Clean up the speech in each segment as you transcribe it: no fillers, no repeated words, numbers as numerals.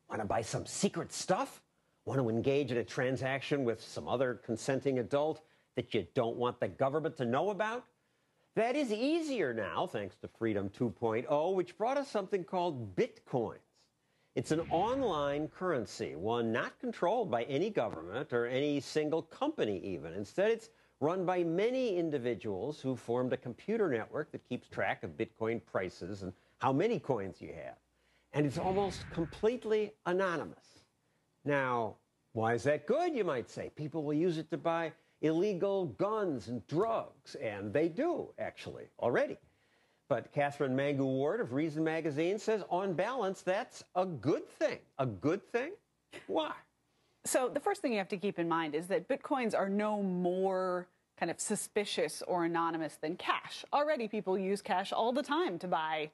Want to buy some secret stuff? Want to engage in a transaction with some other consenting adult that you don't want the government to know about? That is easier now, thanks to Freedom 2.0, which brought us something called Bitcoins. It's an online currency, one not controlled by any government or any single company even. Instead, it's run by many individuals who formed a computer network that keeps track of Bitcoin prices and how many coins you have. And it's almost completely anonymous. Now, why is that good, you might say? People will use it to buy illegal guns and drugs, and they do, actually, already. But Catherine Mangu-Ward of Reason Magazine says, on balance, that's a good thing. A good thing? Why? So the first thing you have to keep in mind is that Bitcoins are no more kind of suspicious or anonymous than cash. Already people use cash all the time to buy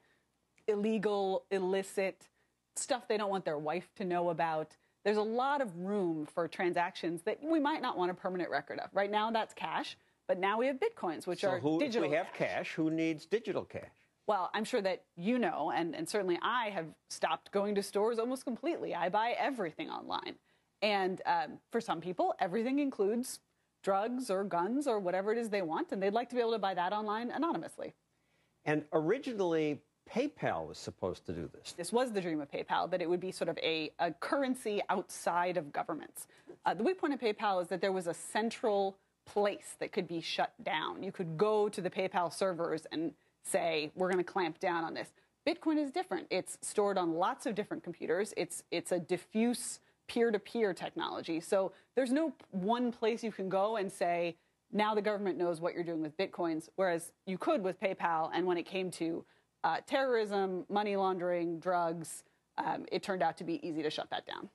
illegal, illicit stuff they don't want their wife to know about. There's a lot of room for transactions that we might not want a permanent record of. Right now, that's cash, but now we have Bitcoins, which are digital cash. If we have cash, who needs digital cash? Well, I'm sure that you know, and certainly I have stopped going to stores almost completely. I buy everything online. And for some people, everything includes drugs or guns or whatever it is they want, and they'd like to be able to buy that online anonymously. And originally, PayPal was supposed to do this. This was the dream of PayPal, that it would be sort of a currency outside of governments. The weak point of PayPal is that there was a central place that could be shut down. You could go to the PayPal servers and say, we're going to clamp down on this. Bitcoin is different. It's stored on lots of different computers. It's a diffuse peer-to-peer technology. So there's no one place you can go and say, now the government knows what you're doing with Bitcoins, whereas you could with PayPal. And when it came to terrorism, money laundering, drugs, it turned out to be easy to shut that down.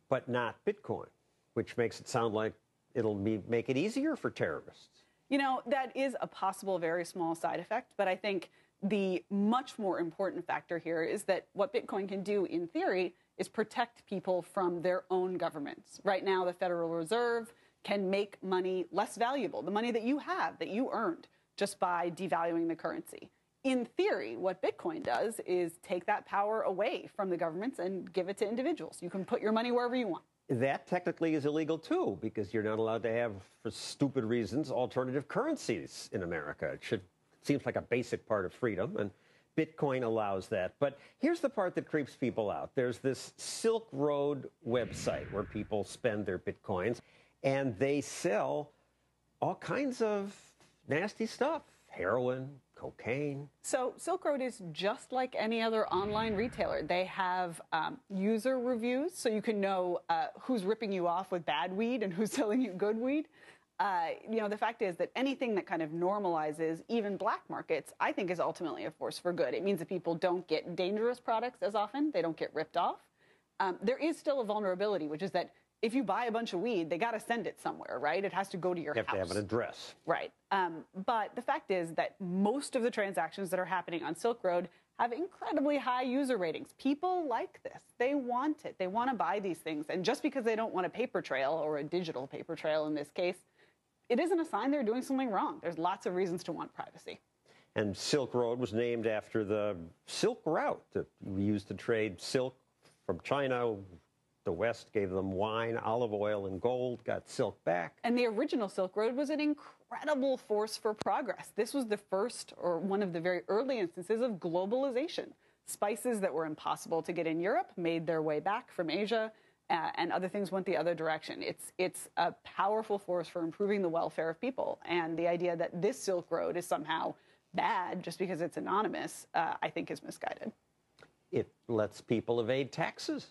But not Bitcoin, which makes it sound like it'll make it easier for terrorists. You know, that is a possible very small side effect, but I think the much more important factor here is that what Bitcoin can do in theory is protect people from their own governments. Right now, the Federal Reserve can make money less valuable, the money that you have, that you earned, just by devaluing the currency. In theory, what Bitcoin does is take that power away from the governments and give it to individuals. You can put your money wherever you want. That technically is illegal, too, because you're not allowed to have, for stupid reasons, alternative currencies in America. It seems like a basic part of freedom, and Bitcoin allows that. But here's the part that creeps people out. There's this Silk Road website where people spend their Bitcoins, and they sell all kinds of nasty stuff. Heroin, cocaine. So Silk Road is just like any other online retailer. They have user reviews, so you can know who's ripping you off with bad weed and who's selling you good weed. The fact is that anything that kind of normalizes even black markets, I think, is ultimately a force for good. It means that people don't get dangerous products as often. They don't get ripped off. There is still a vulnerability, which is that if you buy a bunch of weed, they got to send it somewhere, right? It has to go to your house. You have to have an address. Right. But the fact is that most of the transactions that are happening on Silk Road have incredibly high user ratings. People like this. They want it. They want to buy these things. And just because they don't want a paper trail, or a digital paper trail in this case, it isn't a sign they're doing something wrong. There's lots of reasons to want privacy. And Silk Road was named after the Silk Route that we used to trade silk from China. The West gave them wine, olive oil, and gold, got silk back. And the original Silk Road was an incredible force for progress. This was the first, or one of the very early instances of globalization. Spices that were impossible to get in Europe made their way back from Asia, and other things went the other direction. It's a powerful force for improving the welfare of people. And the idea that this Silk Road is somehow bad just because it's anonymous, I think is misguided. It lets people evade taxes.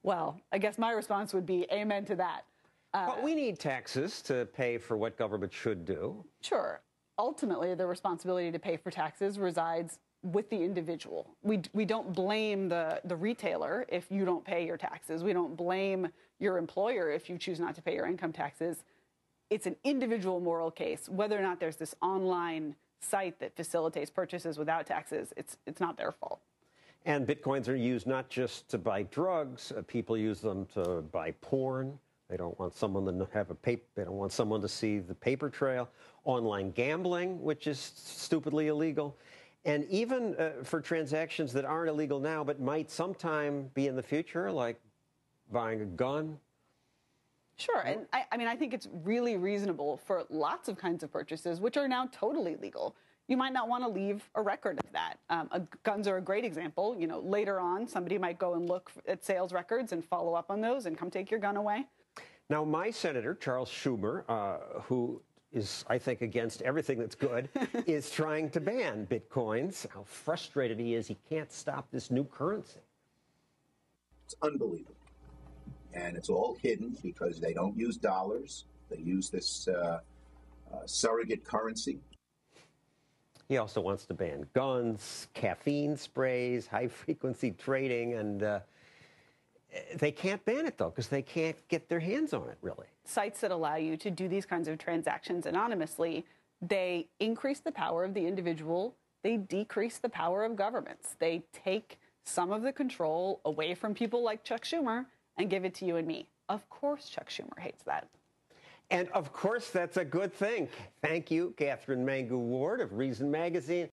Well, I guess my response would be amen to that. But we need taxes to pay for what government should do. Sure. Ultimately, the responsibility to pay for taxes resides with the individual. We don't blame the retailer if you don't pay your taxes. We don't blame your employer if you choose not to pay your income taxes. It's an individual moral case. Whether or not there's this online site that facilitates purchases without taxes, it's not their fault. And Bitcoins are used not just to buy drugs. People use them to buy porn. They don't want someone to have they don't want someone to see the paper trail. Online gambling, which is stupidly illegal. And even for transactions that aren't illegal now, but might sometime be in the future, like buying a gun. Sure, and I mean, I think it's really reasonable for lots of kinds of purchases, which are now totally legal. You might not want to leave a record of that. Guns are a great example. You know, later on, somebody might go and look at sales records and follow up on those and come take your gun away. Now, my senator, Charles Schumer, who is, I think, against everything that's good, is trying to ban bitcoins. How frustrated he is, he can't stop this new currency. It's unbelievable. And it's all hidden because they don't use dollars. They use this surrogate currency. He also wants to ban guns, caffeine sprays, high-frequency trading, and they can't ban it, though, because they can't get their hands on it, really. Sites that allow you to do these kinds of transactions anonymously, they increase the power of the individual. They decrease the power of governments. They take some of the control away from people like Chuck Schumer and give it to you and me. Of course, Chuck Schumer hates that. And, of course, that's a good thing. Thank you, Catherine Mangu Ward of Reason Magazine.